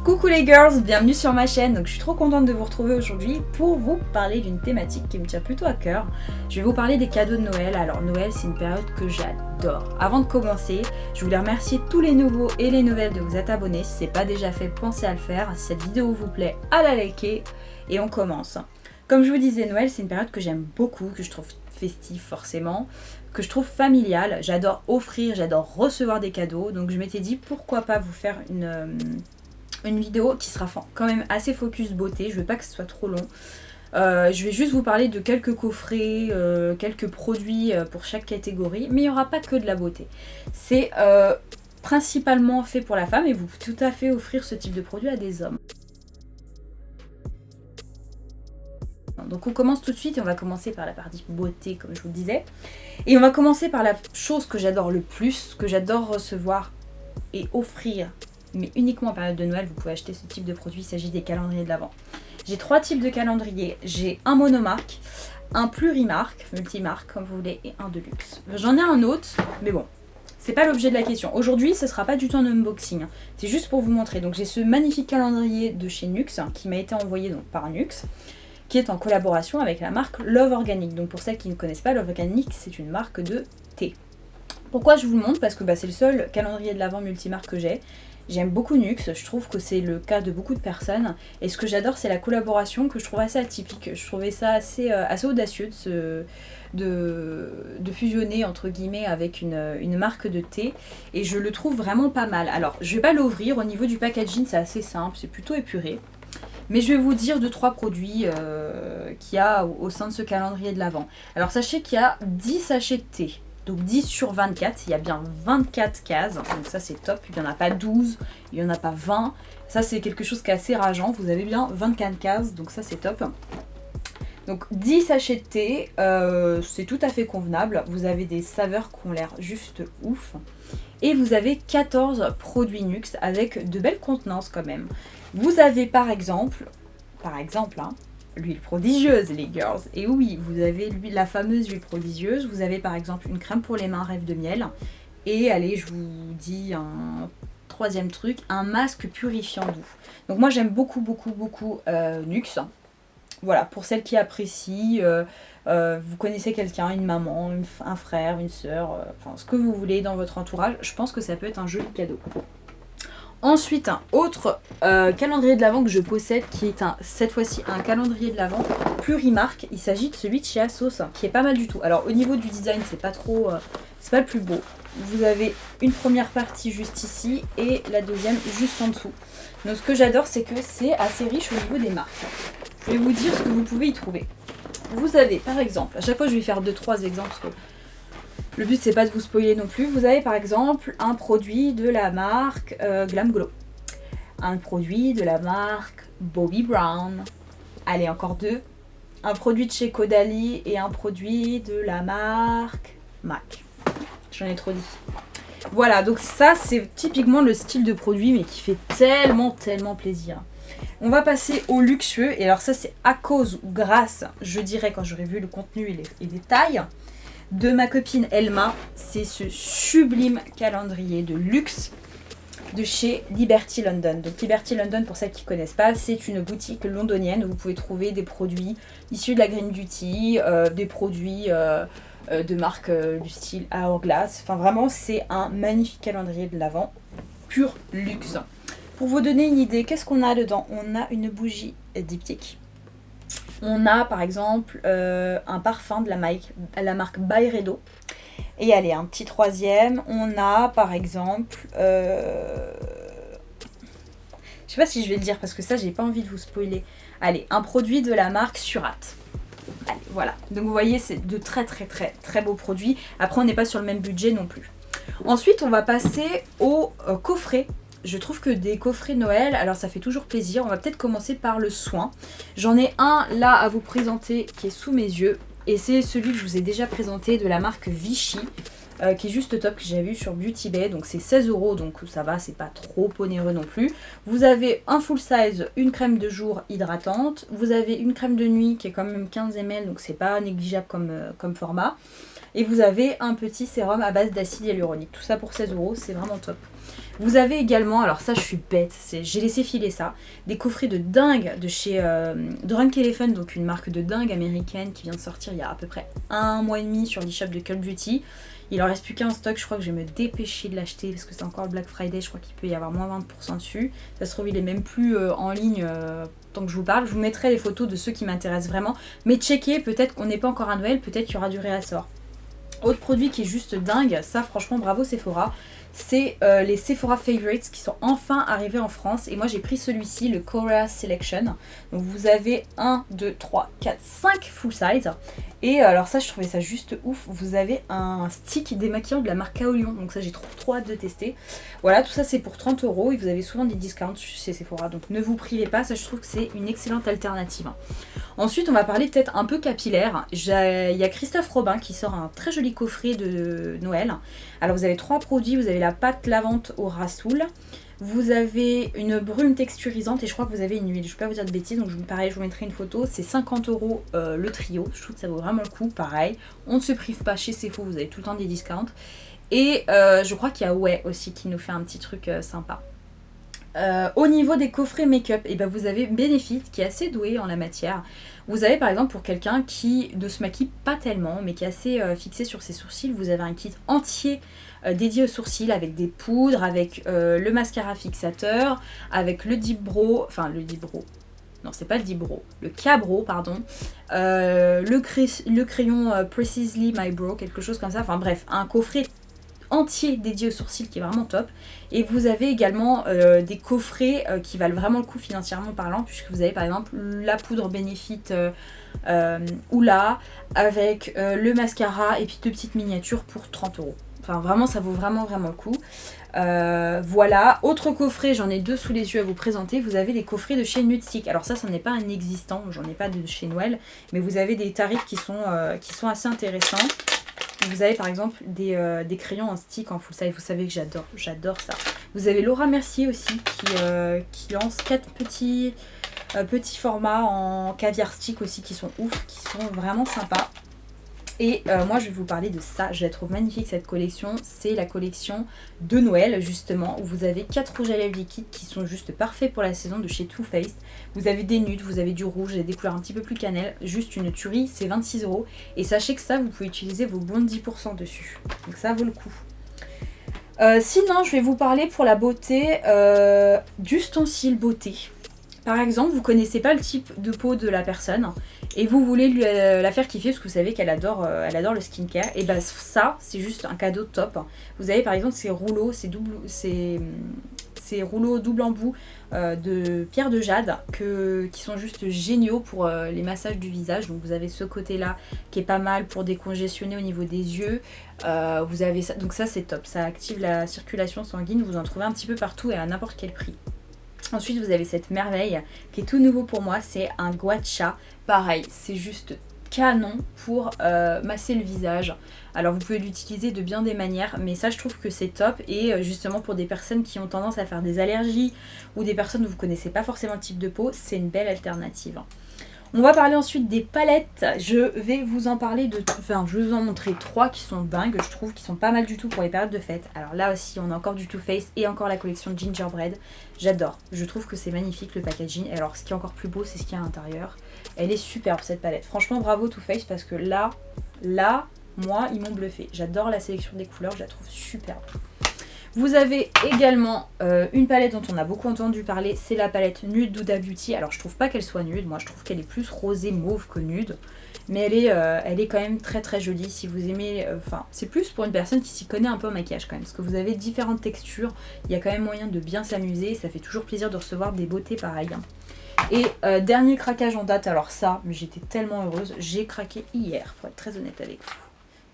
Coucou les girls, bienvenue sur ma chaîne. Donc je suis trop contente de vous retrouver aujourd'hui pour vous parler d'une thématique qui me tient plutôt à cœur. Je vais vous parler des cadeaux de Noël. Alors Noël, c'est une période que j'adore. Avant de commencer, je voulais remercier tous les nouveaux et les nouvelles de vous être abonnés. Si ce n'est pas déjà fait, pensez à le faire. Si cette vidéo vous plaît, à la liker et on commence. Comme je vous disais, Noël, c'est une période que j'aime beaucoup, que je trouve festive forcément, que je trouve familiale. J'adore offrir, j'adore recevoir des cadeaux. Donc je m'étais dit pourquoi pas vous faire une vidéo qui sera quand même assez focus beauté. Je veux pas que ce soit trop long. Je vais juste vous parler de quelques coffrets, quelques produits pour chaque catégorie, mais il n'y aura pas que de la beauté. C'est principalement fait pour la femme et vous pouvez tout à fait offrir ce type de produit à des hommes. Donc on commence tout de suite et on va commencer par la partie beauté comme je vous le disais. Et on va commencer par la chose que j'adore le plus, que j'adore recevoir et offrir, mais uniquement en période de Noël. Vous pouvez acheter ce type de produit, il s'agit des calendriers de l'Avent. J'ai trois types de calendriers. J'ai un monomarque, un plurimarque, multimarque comme vous voulez, et un de luxe. J'en ai un autre, mais bon, c'est pas l'objet de la question. Aujourd'hui, ce sera pas du tout un unboxing, c'est juste pour vous montrer. Donc j'ai ce magnifique calendrier de chez Nux, qui m'a été envoyé donc par Nux, qui est en collaboration avec la marque Love Organic. Donc pour celles qui ne connaissent pas, Love Organic, c'est une marque de thé. Pourquoi je vous le montre? Parce que c'est le seul calendrier de l'Avent multimarque que j'ai. J'aime beaucoup Nux, je trouve que c'est le cas de beaucoup de personnes. Et ce que j'adore, c'est la collaboration que je trouve assez atypique. Je trouvais ça assez audacieux de fusionner entre guillemets avec une marque de thé. Et je le trouve vraiment pas mal. Alors, je vais pas l'ouvrir. Au niveau du packaging, c'est assez simple, c'est plutôt épuré. Mais je vais vous dire 2-3 produits qu'il y a au sein de ce calendrier de l'Avent. Alors sachez qu'il y a 10 sachets de thé. Donc 10 sur 24, il y a bien 24 cases. Donc ça c'est top, il n'y en a pas 12, il n'y en a pas 20. Ça c'est quelque chose qui est assez rageant. Vous avez bien 24 cases, donc ça c'est top. Donc 10 sachets de thé, c'est tout à fait convenable. Vous avez des saveurs qui ont l'air juste ouf. Et vous avez 14 produits Nux avec de belles contenances quand même. Vous avez par exemple l'huile prodigieuse les girls. Et oui, vous avez la fameuse huile prodigieuse. Vous avez par exemple une crème pour les mains rêve de miel. Et allez, je vous dis un troisième truc, un masque purifiant doux. Donc moi j'aime beaucoup Nux. Voilà, pour celles qui apprécient, vous connaissez quelqu'un, une maman, un frère, une soeur, enfin ce que vous voulez dans votre entourage, je pense que ça peut être un joli cadeau. Ensuite, un autre calendrier de l'Avent que je possède, qui est cette fois-ci un calendrier de l'Avent plurimarque. Il s'agit de celui de chez Asos, qui est pas mal du tout. Alors au niveau du design, c'est pas le plus beau. Vous avez une première partie juste ici et la deuxième juste en dessous. Donc ce que j'adore, c'est que c'est assez riche au niveau des marques. Je vais vous dire ce que vous pouvez y trouver. Vous avez par exemple, à chaque fois je vais faire 2-3 exemples parce que le but c'est pas de vous spoiler non plus. Vous avez par exemple un produit de la marque Glam Glow, un produit de la marque Bobbi Brown, allez encore deux, un produit de chez Caudalie et un produit de la marque MAC. J'en ai trop dit. Voilà, donc ça c'est typiquement le style de produit mais qui fait tellement plaisir. On va passer au luxueux, et alors ça c'est à cause ou grâce, je dirais, quand j'aurai vu le contenu et les tailles, de ma copine Elma. C'est ce sublime calendrier de luxe de chez Liberty London. Donc Liberty London, pour celles qui ne connaissent pas, c'est une boutique londonienne où vous pouvez trouver des produits issus de la Green Beauty, des produits de marque du style Hourglass. Enfin vraiment c'est un magnifique calendrier de l'Avent, pur luxe. Pour vous donner une idée, qu'est-ce qu'on a dedans? On a une bougie diptyque. On a par exemple un parfum de la marque Byredo. Et allez, un petit troisième. On a par exemple... je sais pas si je vais le dire parce que ça, j'ai pas envie de vous spoiler. Allez, un produit de la marque Surat. Allez, voilà. Donc vous voyez, c'est de très beaux produits. Après, on n'est pas sur le même budget non plus. Ensuite, on va passer au coffret. Je trouve que des coffrets Noël, alors ça fait toujours plaisir. On va peut-être commencer par le soin. J'en ai un là à vous présenter qui est sous mes yeux. Et c'est celui que je vous ai déjà présenté de la marque Vichy. Qui est juste top, que j'ai vu sur Beauty Bay. Donc c'est 16 €, donc ça va, c'est pas trop onéreux non plus. Vous avez un full size, une crème de jour hydratante. Vous avez une crème de nuit qui est quand même 15 ml, donc c'est pas négligeable comme format. Et vous avez un petit sérum à base d'acide hyaluronique. Tout ça pour 16 €, c'est vraiment top. Vous avez également, alors ça je suis bête, j'ai laissé filer ça, des coffrets de dingue de chez Drunk Elephant, donc une marque de dingue américaine qui vient de sortir il y a à peu près 1 mois et demi sur l'e-shop de Cult Beauty. Il en reste plus qu'un stock, je crois que je vais me dépêcher de l'acheter parce que c'est encore le Black Friday, je crois qu'il peut y avoir moins 20% dessus. Ça se trouve il est même plus en ligne tant que je vous parle. Je vous mettrai les photos de ceux qui m'intéressent vraiment, mais checkez, peut-être qu'on n'est pas encore à Noël, peut-être qu'il y aura du réassort. Autre produit qui est juste dingue, ça franchement bravo Sephora, c'est les Sephora Favorites qui sont enfin arrivés en France. Et moi j'ai pris celui-ci, le Korea Selection. Donc vous avez 1, 2, 3, 4, 5 full size. Et alors ça je trouvais ça juste ouf, vous avez un stick démaquillant de la marque Kaolion. Donc ça j'ai trop hâte de tester. Voilà, tout ça c'est pour 30 € et vous avez souvent des discounts chez Sephora. Donc ne vous privez pas, ça je trouve que c'est une excellente alternative. Ensuite on va parler peut-être un peu capillaire. Il y a Christophe Robin qui sort un très joli coffret de Noël. Alors vous avez 3 produits, vous avez la pâte lavante au rassoul, vous avez une brume texturisante et je crois que vous avez une huile. Je ne vais pas vous dire de bêtises, donc pareil je vous mettrai une photo. C'est 50 € le trio, je trouve que ça vaut vraiment le coup. Pareil, on ne se prive pas chez Sephora, vous avez tout le temps des discounts. Et je crois qu'il y a Ouais aussi qui nous fait un petit truc sympa. Au niveau des coffrets make-up, et ben vous avez Benefit qui est assez doué en la matière. Vous avez par exemple pour quelqu'un qui ne se maquille pas tellement mais qui est assez fixé sur ses sourcils, vous avez un kit entier dédié aux sourcils avec des poudres, avec le mascara fixateur, avec le Deep Brow, enfin le Deep Brow, non c'est pas le Deep Brow, le K-Brow pardon, le crayon Precisely My Brow, quelque chose comme ça, enfin bref, un coffret entier dédié aux sourcils qui est vraiment top. Et vous avez également des coffrets qui valent vraiment le coup financièrement parlant, puisque vous avez par exemple la poudre Benefit Oula avec le mascara et puis 2 petites miniatures pour 30 €. Enfin vraiment ça vaut vraiment le coup. Voilà, autre coffret, j'en ai 2 sous les yeux à vous présenter. Vous avez des coffrets de chez Nudestick. Alors ça n'est pas un existant, j'en ai pas de chez Noël, mais vous avez des tarifs qui sont assez intéressants. Vous avez par exemple des crayons en stick en full size, vous savez que j'adore ça. Vous avez Laura Mercier aussi qui lance 4 petits formats en caviar stick aussi qui sont ouf, qui sont vraiment sympas. Et moi je vais vous parler de ça, je la trouve magnifique cette collection, c'est la collection de Noël justement, où vous avez 4 rouges à lèvres liquides qui sont juste parfaits pour la saison de chez Too Faced. Vous avez des nudes, vous avez du rouge, des couleurs un petit peu plus cannelle, juste une tuerie, c'est 26 €. Et sachez que ça, vous pouvez utiliser vos bons de 10% dessus, donc ça vaut le coup. Sinon je vais vous parler pour la beauté d'ustensiles beauté. Par exemple, vous connaissez pas le type de peau de la personne et vous voulez lui la faire kiffer parce que vous savez qu'elle adore le skincare. Et bah ça, c'est juste un cadeau top. Vous avez par exemple ces rouleaux, ces rouleaux double embout de pierre de jade qui sont juste géniaux pour les massages du visage. Donc vous avez ce côté-là qui est pas mal pour décongestionner au niveau des yeux. Vous avez ça, donc ça c'est top. Ça active la circulation sanguine. Vous en trouvez un petit peu partout et à n'importe quel prix. Ensuite vous avez cette merveille qui est tout nouveau pour moi, c'est un gua sha. Pareil, c'est juste canon pour masser le visage. Alors vous pouvez l'utiliser de bien des manières, mais ça je trouve que c'est top. Et justement pour des personnes qui ont tendance à faire des allergies ou des personnes où vous ne connaissez pas forcément le type de peau, c'est une belle alternative. On va parler ensuite des palettes. Je vais vous en parler je vais vous en montrer 3 qui sont dingues, je trouve, qui sont pas mal du tout pour les périodes de fête. Alors là aussi, on a encore du Too Faced et encore la collection Gingerbread. J'adore, je trouve que c'est magnifique le packaging. Alors ce qui est encore plus beau, c'est ce qu'il y a à l'intérieur. Elle est superbe cette palette. Franchement, bravo Too Faced parce que là, moi, ils m'ont bluffé. J'adore la sélection des couleurs, je la trouve superbe. Vous avez également une palette dont on a beaucoup entendu parler, c'est la palette Nude d'Huda Beauty. Alors je trouve pas qu'elle soit nude, moi je trouve qu'elle est plus rosée mauve que nude. Mais elle est quand même très jolie si vous aimez, c'est plus pour une personne qui s'y connaît un peu en maquillage quand même. Parce que vous avez différentes textures, il y a quand même moyen de bien s'amuser, ça fait toujours plaisir de recevoir des beautés pareilles. Et dernier craquage en date, alors ça, mais j'étais tellement heureuse, j'ai craqué hier pour être très honnête avec vous.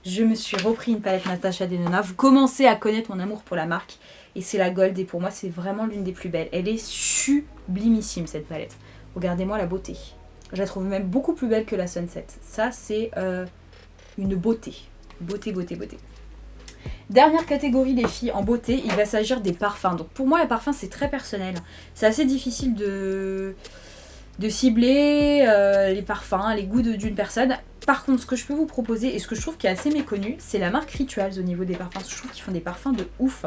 Je me suis repris une palette Natasha Denona. Vous commencez à connaître mon amour pour la marque. Et c'est la Gold. Et pour moi, c'est vraiment l'une des plus belles. Elle est sublimissime, cette palette. Regardez-moi la beauté. Je la trouve même beaucoup plus belle que la Sunset. Ça, c'est une beauté. Beauté. Dernière catégorie, les filles, en beauté, il va s'agir des parfums. Donc pour moi, les parfums, c'est très personnel. C'est assez difficile de cibler les parfums, les goûts d'une personne. Par contre, ce que je peux vous proposer, et ce que je trouve qui est assez méconnu, c'est la marque Rituals au niveau des parfums. Je trouve qu'ils font des parfums de ouf.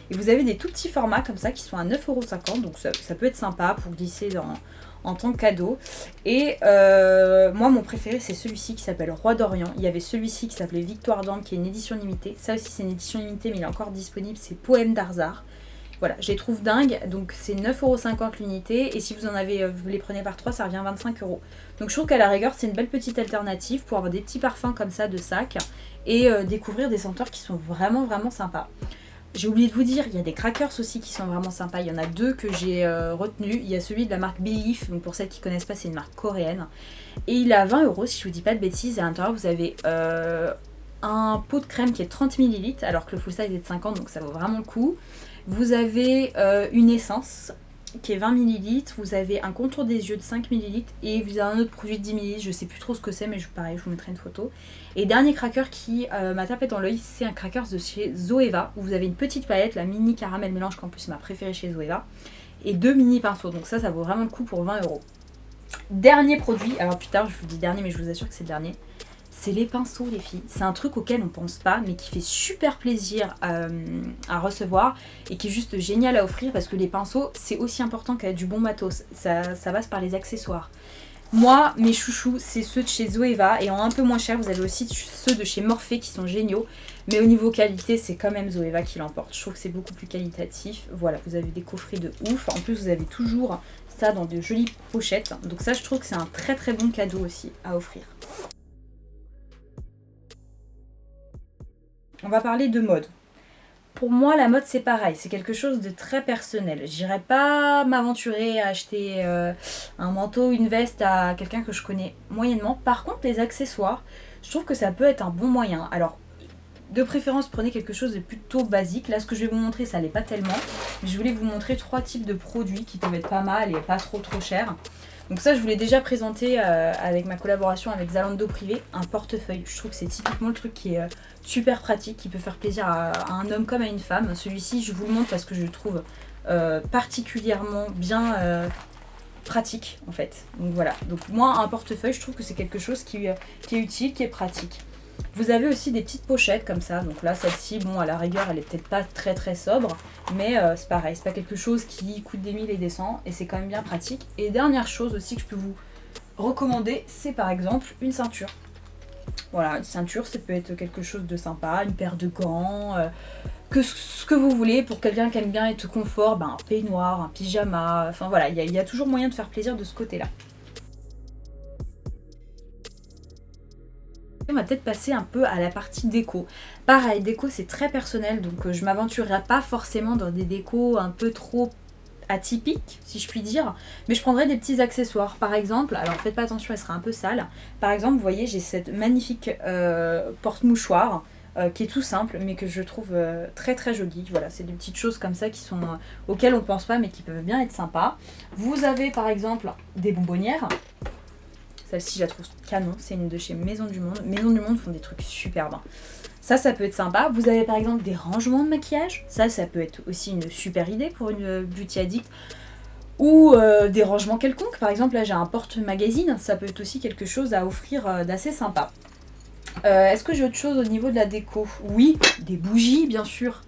Et vous avez des tout petits formats comme ça qui sont à 9,50 €, donc ça peut être sympa pour glisser en tant que cadeau. Et moi, mon préféré, c'est celui-ci qui s'appelle Roi d'Orient. Il y avait celui-ci qui s'appelait Victoire d'Ambre, qui est une édition limitée. Ça aussi, c'est une édition limitée, mais il est encore disponible. C'est Poème d'Arzar. Voilà, je les trouve dingues. Donc, c'est 9,50 € l'unité. Et si vous en avez, vous les prenez par 3, ça revient à 25 €. Donc, je trouve qu'à la rigueur, c'est une belle petite alternative pour avoir des petits parfums comme ça de sac et découvrir des senteurs qui sont vraiment, vraiment sympas. J'ai oublié de vous dire, il y a des crackers aussi qui sont vraiment sympas. Il y en a deux que j'ai retenus. Il y a celui de la marque Belief, donc pour celles qui ne connaissent pas, c'est une marque coréenne. Et il est à 20 € si je vous dis pas de bêtises. Et à l'intérieur, vous avez un pot de crème qui est 30 ml, alors que le full size est de 50, donc ça vaut vraiment le coup. Vous avez une essence qui est 20 ml, vous avez un contour des yeux de 5 ml et vous avez un autre produit de 10 ml, je sais plus trop ce que c'est mais pareil je vous mettrai une photo. Et dernier cracker qui m'a tapé dans l'œil, c'est un cracker de chez Zoeva où vous avez une petite palette, la mini caramel mélange qui en plus c'est ma préférée chez Zoeva, et 2 mini pinceaux, donc ça vaut vraiment le coup pour 20 €. Dernier produit, alors plus tard je vous dis dernier mais je vous assure que c'est le dernier. C'est les pinceaux les filles, c'est un truc auquel on pense pas mais qui fait super plaisir à recevoir et qui est juste génial à offrir parce que les pinceaux c'est aussi important qu'à du bon matos, ça passe par les accessoires. Moi mes chouchous c'est ceux de chez Zoeva et en un peu moins cher vous avez aussi ceux de chez Morphe qui sont géniaux mais au niveau qualité c'est quand même Zoeva qui l'emporte, je trouve que c'est beaucoup plus qualitatif. Voilà, vous avez des coffrets de ouf, en plus vous avez toujours ça dans de jolies pochettes, donc ça je trouve que c'est un très très bon cadeau aussi à offrir. On va parler de mode. Pour moi, la mode, c'est pareil. C'est quelque chose de très personnel. J'irai pas m'aventurer à acheter un manteau, une veste à quelqu'un que je connais moyennement. Par contre, les accessoires, je trouve que ça peut être un bon moyen. Alors, de préférence, prenez quelque chose de plutôt basique. Là, ce que je vais vous montrer, ça l'est pas tellement. Mais je voulais vous montrer 3 types de produits qui peuvent être pas mal et pas trop chers. Donc ça, je vous l'ai déjà présenté avec ma collaboration avec Zalando Privé, un portefeuille. Je trouve que c'est typiquement le truc qui est super pratique, qui peut faire plaisir à un homme comme à une femme. Celui-ci, je vous le montre parce que je le trouve particulièrement bien pratique en fait. Donc voilà, donc moi un portefeuille, je trouve que c'est quelque chose qui est utile, qui est pratique. Vous avez aussi des petites pochettes comme ça, donc là celle-ci, bon à la rigueur elle est peut-être pas très sobre, mais c'est pareil, c'est pas quelque chose qui coûte des mille et des cents et c'est quand même bien pratique. Et dernière chose aussi que je peux vous recommander, c'est par exemple une ceinture. Voilà, une ceinture ça peut être quelque chose de sympa, une paire de gants, ce que vous voulez pour quelqu'un qui aime bien être confort, un peignoir, un pyjama, enfin voilà, il y a toujours moyen de faire plaisir de ce côté-là. On va peut-être passer un peu à la partie déco. Pareil, déco c'est très personnel, donc je m'aventurerai pas forcément dans des décos un peu trop atypiques, si je puis dire, mais je prendrai des petits accessoires. Par exemple, alors faites pas attention, elle sera un peu sale. Par exemple, vous voyez, j'ai cette magnifique porte-mouchoir qui est tout simple, mais que je trouve très jolie. Voilà, c'est des petites choses comme ça qui sont auxquelles on pense pas, mais qui peuvent bien être sympas. Vous avez par exemple des bonbonnières. Celle-ci, je la trouve canon. C'est une de chez Maison du Monde. Maison du Monde font des trucs superbes. Ça peut être sympa. Vous avez par exemple des rangements de maquillage. Ça peut être aussi une super idée pour une beauty addict. Ou des rangements quelconques. Par exemple, là, j'ai un porte-magazine. Ça peut être aussi quelque chose à offrir d'assez sympa. Est-ce que j'ai autre chose au niveau de la déco? Oui, des bougies, bien sûr.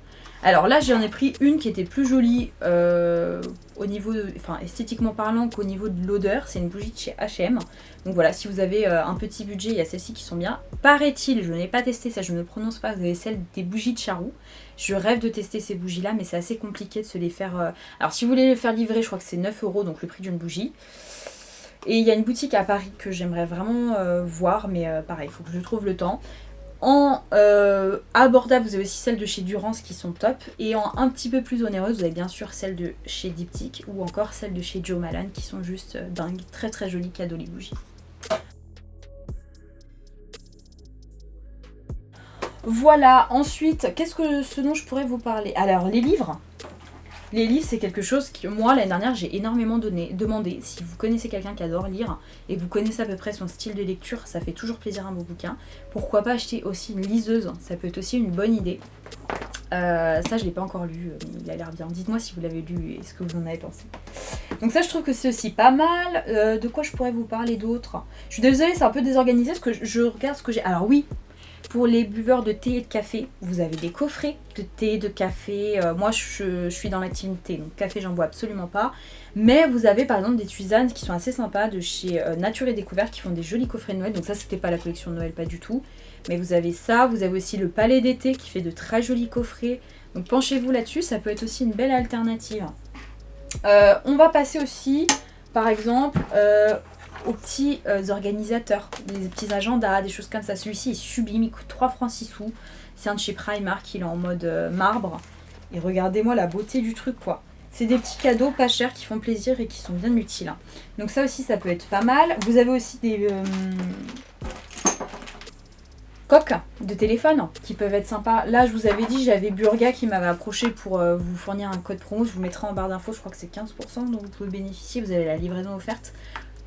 Alors là, j'en ai pris une qui était plus jolie au niveau, esthétiquement parlant qu'au niveau de l'odeur. C'est une bougie de chez H&M. Donc voilà, si vous avez un petit budget, il y a celles-ci qui sont bien. Paraît-il, je n'ai pas testé ça, je ne prononce pas, vous avez celle des bougies de Charroux. Je rêve de tester ces bougies-là, mais c'est assez compliqué de se les faire... Alors si vous voulez les faire livrer, je crois que c'est 9 €, donc le prix d'une bougie. Et il y a une boutique à Paris que j'aimerais vraiment voir, mais pareil, il faut que je trouve le temps. En abordable, vous avez aussi celles de chez Durance qui sont top. Et en un petit peu plus onéreuse, vous avez bien sûr celles de chez Diptyque ou encore celles de chez Jo Malone qui sont juste dingues. Très jolies cadeaux les bougies. Voilà, ensuite, ce dont je pourrais vous parler? Alors, les livres. Les livres, c'est quelque chose que moi, l'année dernière, j'ai énormément demandé. Si vous connaissez quelqu'un qui adore lire et que vous connaissez à peu près son style de lecture, ça fait toujours plaisir un beau bouquin. Pourquoi pas acheter aussi une liseuse? Ça peut être aussi une bonne idée. Ça, je l'ai pas encore lu, mais il a l'air bien. Dites-moi si vous l'avez lu et ce que vous en avez pensé. Donc ça, je trouve que c'est aussi pas mal. De quoi je pourrais vous parler d'autre? Je suis désolée, c'est un peu désorganisé parce que je regarde ce que j'ai. Alors oui, pour les buveurs de thé et de café, vous avez des coffrets de thé, de café. Moi, je suis dans la team thé, donc café, j'en bois absolument pas. Mais vous avez par exemple des tisanes qui sont assez sympas de chez Nature et Découverte qui font des jolis coffrets de Noël. Donc ça, c'était pas la collection de Noël, pas du tout. Mais vous avez ça, vous avez aussi le Palais d'été qui fait de très jolis coffrets. Donc penchez-vous là-dessus, ça peut être aussi une belle alternative. On va passer aussi, par exemple, aux petits organisateurs, des petits agendas, des choses comme ça. Celui-ci est sublime, il coûte 3 francs 6 sous. C'est un de chez Primark, il est en mode marbre. Et regardez-moi la beauté du truc, quoi. C'est des petits cadeaux pas chers qui font plaisir et qui sont bien utiles. Donc ça aussi, ça peut être pas mal. Vous avez aussi des coques de téléphone qui peuvent être sympas. Là, je vous avais dit, j'avais Burga qui m'avait approché pour vous fournir un code promo. Je vous mettrai en barre d'infos, je crois que c'est 15%, donc vous pouvez bénéficier. Vous avez la livraison offerte.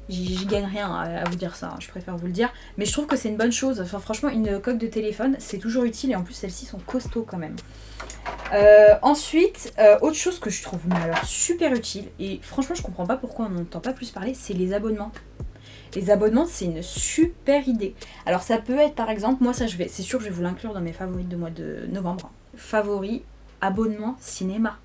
J'y gagne rien à vous dire ça, hein, je préfère vous le dire. Mais je trouve que c'est une bonne chose. Enfin, franchement, une coque de téléphone, c'est toujours utile. Et en plus, celles-ci sont costauds quand même. Ensuite, autre chose que je trouve mais alors super utile, et franchement, je comprends pas pourquoi on n'entend pas plus parler, c'est les abonnements. Les abonnements, c'est une super idée. Alors, ça peut être par exemple, moi, ça, c'est sûr que je vais vous l'inclure dans mes favoris de mois de novembre. Favoris, abonnement cinéma.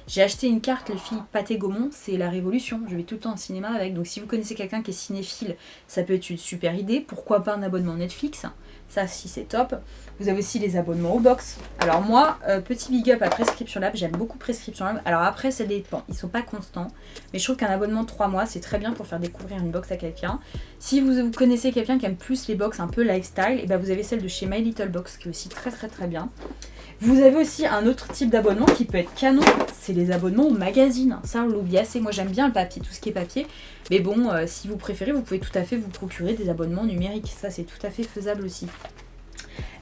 J'ai acheté une carte, les filles Pâté Gaumont, c'est la révolution. Je vais tout le temps au cinéma avec. Donc si vous connaissez quelqu'un qui est cinéphile, ça peut être une super idée. Pourquoi pas un abonnement Netflix? Ça, si c'est top. Vous avez aussi les abonnements au box. Alors moi, petit big up à Prescription Lab, j'aime beaucoup Prescription Lab. Alors après, ça dépend, ils sont pas constants. Mais je trouve qu'un abonnement de 3 mois, c'est très bien pour faire découvrir une box à quelqu'un. Si vous connaissez quelqu'un qui aime plus les box un peu lifestyle, et ben vous avez celle de chez My Little Box qui est aussi très très très bien. Vous avez aussi un autre type d'abonnement qui peut être canon, c'est les abonnements au magazine. Ça, on l'oublie assez. Moi, j'aime bien le papier, tout ce qui est papier. Mais bon, si vous préférez, vous pouvez tout à fait vous procurer des abonnements numériques. Ça, c'est tout à fait faisable aussi.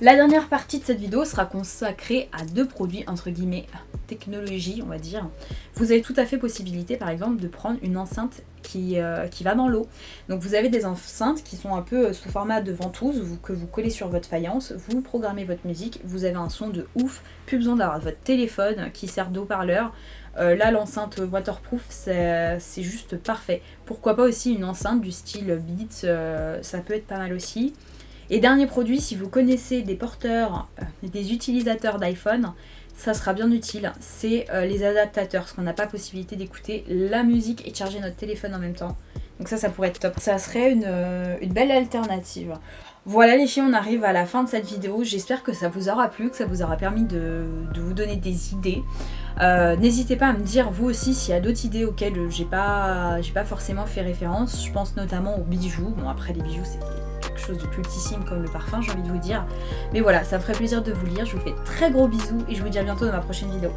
La dernière partie de cette vidéo sera consacrée à 2 produits, entre guillemets, technologie, on va dire. Vous avez tout à fait possibilité, par exemple, de prendre une enceinte qui va dans l'eau. Donc vous avez des enceintes qui sont un peu sous format de ventouse, que vous collez sur votre faïence, vous programmez votre musique, vous avez un son de ouf, plus besoin d'avoir votre téléphone qui sert d'haut-parleur. Là, l'enceinte waterproof, c'est juste parfait. Pourquoi pas aussi une enceinte du style Beats, ça peut être pas mal aussi. Et dernier produit, si vous connaissez des porteurs, des utilisateurs d'iPhone, ça sera bien utile, c'est les adaptateurs, parce qu'on n'a pas possibilité d'écouter la musique et de charger notre téléphone en même temps. Donc ça pourrait être top. Ça serait une belle alternative. Voilà les filles, on arrive à la fin de cette vidéo. J'espère que ça vous aura plu, que ça vous aura permis de vous donner des idées. N'hésitez pas à me dire vous aussi s'il y a d'autres idées auxquelles j'ai pas forcément fait référence. Je pense notamment aux bijoux. Bon après les bijoux c'est quelque chose de cultissime comme le parfum, j'ai envie de vous dire. Mais voilà, ça me ferait plaisir de vous lire. Je vous fais très gros bisous et je vous dis à bientôt dans ma prochaine vidéo.